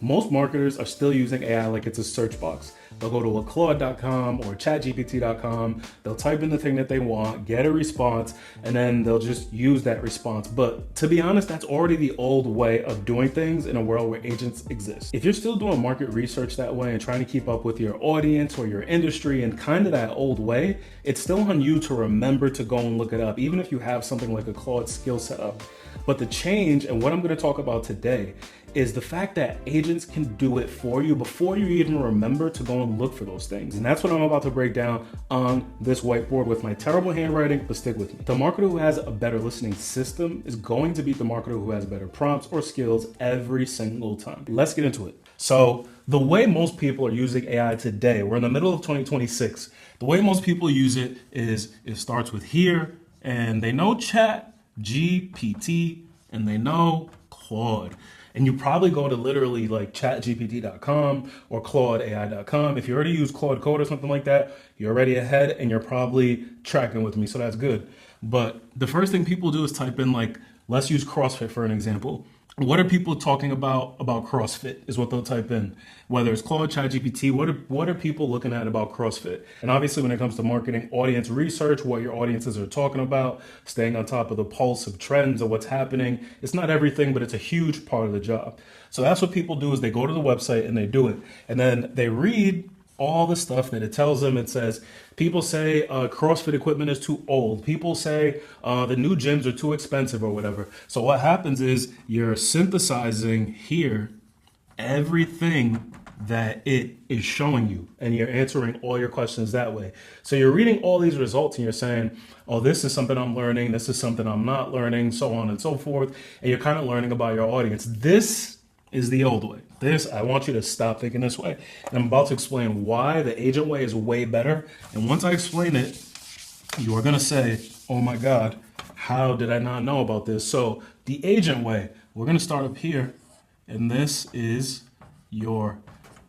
Most marketers are still using AI like it's a search box. They'll go to a Claude.com or chatgpt.com, they'll type in the thing that they want, get a response, and then they'll just use that response. But to be honest, that's already the old way of doing things in a world where agents exist. If you're still doing market research that way and trying to keep up with your audience or your industry in kind of that old way, it's still on you to remember to go and look it up, even if you have something like a Claude skill set up. But the change, and what I'm going to talk about today, is the fact that agents can do it for you before you even remember to go and look for those things. And that's what I'm about to break down on this whiteboard with my terrible handwriting, but stick with me. The marketer who has a better listening system is going to beat the marketer who has better prompts or skills every single time. Let's get into it. So the way most people are using AI today, we're in the middle of 2026. The way most people use it is it starts with here, and they know ChatGPT, and they know Claude. And you probably go to literally like chatgpt.com or claudeai.com. If you already use Claude Code or something like that, you're already ahead and you're probably tracking with me. So that's good. But the first thing people do is type in, like, let's use CrossFit for an example. What are people talking about CrossFit is what they'll type in. Whether it's Claude, ChatGPT, what are people looking at about CrossFit? And obviously when it comes to marketing, audience research, what your audiences are talking about, staying on top of the pulse of trends of what's happening. It's not everything, but it's a huge part of the job. So that's what people do, is they go to the website and they do it. And then they read all the stuff that it tells them. It says, people say CrossFit equipment is too old. People say the new gyms are too expensive or whatever. So what happens is you're synthesizing here everything that it is showing you, and you're answering all your questions that way. So you're reading all these results and you're saying, oh, this is something I'm learning, this is something I'm not learning, so on and so forth. And you're kind of learning about your audience. This is the old way. I want you to stop thinking this way. And I'm about to explain why the agent way is way better. And once I explain it, you are going to say, oh my God, how did I not know about this? So the agent way, we're going to start up here. And this is your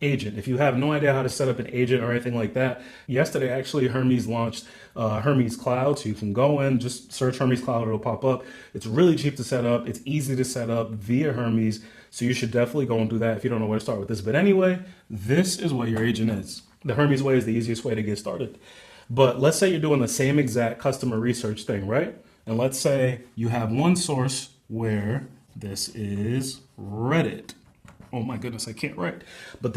agent. If you have no idea how to set up an agent or anything like that, yesterday actually Hermes launched Hermes Cloud. So you can go in, just search Hermes Cloud, it'll pop up. It's really cheap to set up. It's easy to set up via Hermes. So you should definitely go and do that if you don't know where to start with this. But anyway, this is what your agent is. The Hermes way is the easiest way to get started. But let's say you're doing the same exact customer research thing, right? And let's say you have one source where this is Reddit. Oh my goodness, I can't write. But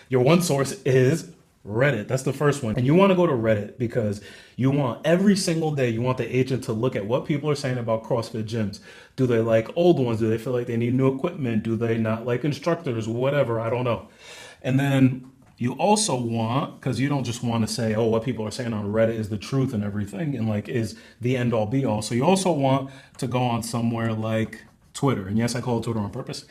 your one source is Reddit. That's the first one. And you want to go to Reddit because you want every single day, you want the agent to look at what people are saying about CrossFit gyms. Do they like old ones? Do they feel like they need new equipment? Do they not like instructors? Whatever, I don't know. And then you also want, because you don't just want to say, oh, what people are saying on Reddit is the truth and everything and like is the end all be all. So you also want to go on somewhere like Twitter. And yes, I call it Twitter on purpose.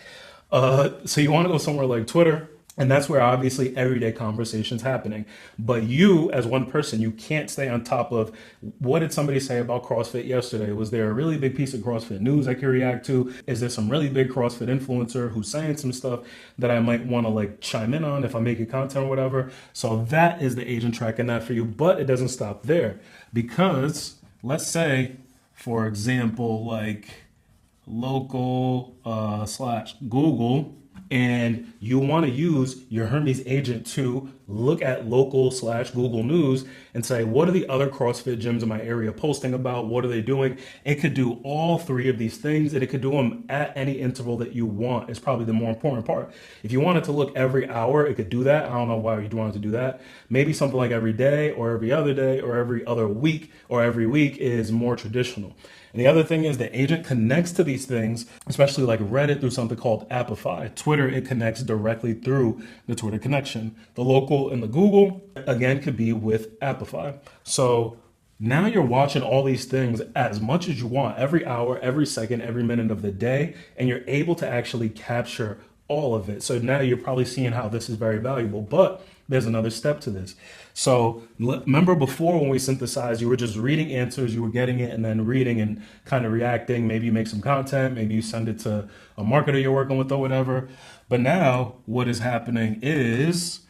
So you want to go somewhere like Twitter, and that's where obviously everyday conversation's happening. But you, as one person, you can't stay on top of what did somebody say about CrossFit yesterday? Was there a really big piece of CrossFit news I can react to? Is there some really big CrossFit influencer who's saying some stuff that I might want to like chime in on if I'm making content or whatever? So that is the agent tracking that for you. But it doesn't stop there, because let's say, for example, like local / Google, and you want to use your Hermes agent to look at local / Google News and say, what are the other CrossFit gyms in my area posting about? What are they doing? It could do all three of these things, and it could do them at any interval that you want. It's probably the more important part. If you wanted to look every hour, it could do that. I don't know why you'd want it to do that. Maybe something like every day or every other day or every other week or every week is more traditional. And the other thing is the agent connects to these things, especially like Reddit, through something called Appify. Twitter, it connects directly through the Twitter connection. The local and the Google, again, could be with Appify. So now you're watching all these things as much as you want, every hour, every second, every minute of the day, and you're able to actually capture all of it. So now you're probably seeing how this is very valuable, but there's another step to this. So remember before when we synthesized, you were just reading answers, you were getting it and then reading and kind of reacting. Maybe you make some content, maybe you send it to a marketer you're working with or whatever. But now what is happening is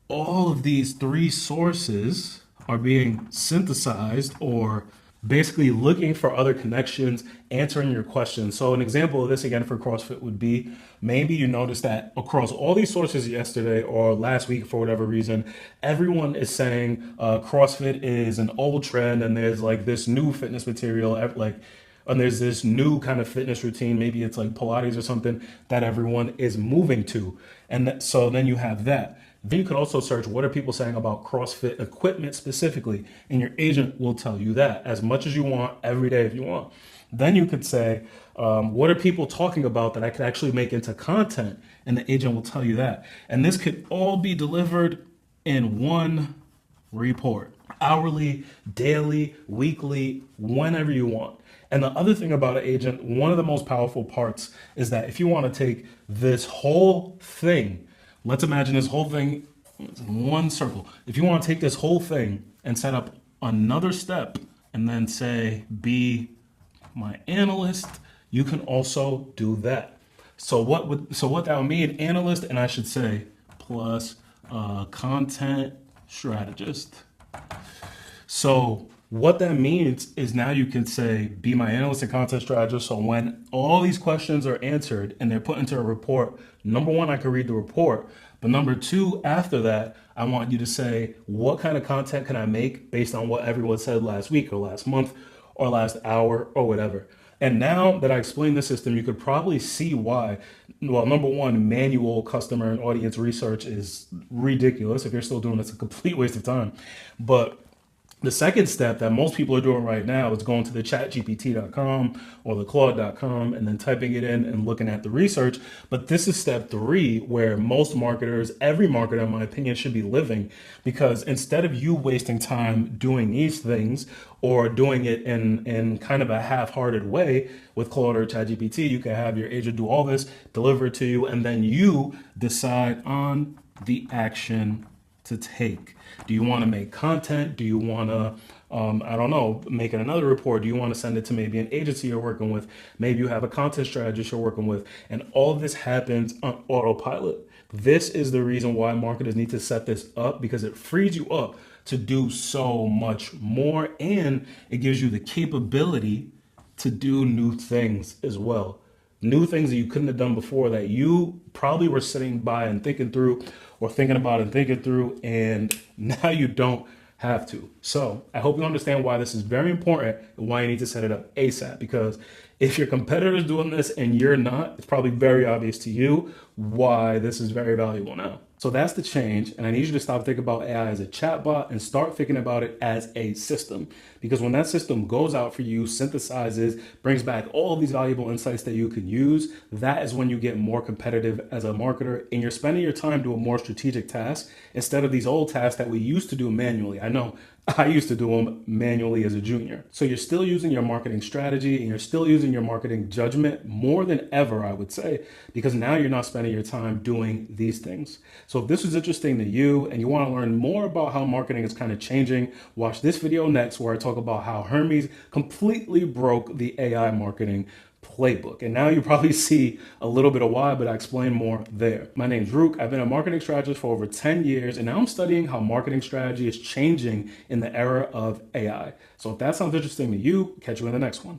all of these three sources are being synthesized or basically looking for other connections, answering your questions. So an example of this again for CrossFit would be, maybe you noticed that across all these sources yesterday or last week for whatever reason, everyone is saying CrossFit is an old trend and there's like this new fitness material, like, and there's this new kind of fitness routine, maybe it's like Pilates or something that everyone is moving to. And so then you have that. Then you could also search, what are people saying about CrossFit equipment specifically? And your agent will tell you that as much as you want, every day if you want. Then you could say, what are people talking about that I could actually make into content? And the agent will tell you that. And this could all be delivered in one report, hourly, daily, weekly, whenever you want. And the other thing about an agent, one of the most powerful parts is that if you want to take this whole thing, let's imagine this whole thing in one circle. If you want to take this whole thing and set up another step and then say, be my analyst, you can also do that. So what that would mean, analyst, and I should say plus content strategist. So what that means is now you can say, be my analyst and content strategist. So when all these questions are answered and they're put into a report, number one, I can read the report. But number two, after that, I want you to say, what kind of content can I make based on what everyone said last week or last month or last hour or whatever. And now that I explained the system, you could probably see why. Well, number one, manual customer and audience research is ridiculous. If you're still doing it, it's a complete waste of time. But the second step that most people are doing right now is going to the chatgpt.com or the claude.com and then typing it in and looking at the research. But this is step three, where most marketers, every marketer in my opinion, should be living, because instead of you wasting time doing these things or doing it in kind of a half-hearted way with Claude or ChatGPT, you can have your agent do all this, deliver it to you, and then you decide on the action to take. Do you want to make content? Do you want to, I don't know, make it another report? Do you want to send it to maybe an agency you're working with? Maybe you have a content strategist you're working with, and all of this happens on autopilot. This is the reason why marketers need to set this up, because it frees you up to do so much more, and it gives you the capability to do new things as well. New things that you couldn't have done before, that you probably were sitting by and thinking through, or thinking about and thinking through, and now you don't have to. So I hope you understand why this is very important and why you need to set it up ASAP, because if your competitor is doing this and you're not, it's probably very obvious to you why this is very valuable now. So that's the change, and I need you to stop thinking about AI as a chatbot and start thinking about it as a system. Because when that system goes out for you, synthesizes, brings back all of these valuable insights that you can use, that is when you get more competitive as a marketer, and you're spending your time doing more strategic tasks instead of these old tasks that we used to do manually. I know I used to do them manually as a junior. So you're still using your marketing strategy and you're still using your marketing judgment more than ever, I would say, because now you're not spending your time doing these things. So if this is interesting to you and you want to learn more about how marketing is kind of changing, watch this video next, where I talk about how Hermes completely broke the AI marketing playbook. And now you probably see a little bit of why, but I explain more there. My name's Rook. I've been a marketing strategist for over 10 years, and now I'm studying how marketing strategy is changing in the era of AI. So if that sounds interesting to you, catch you in the next one.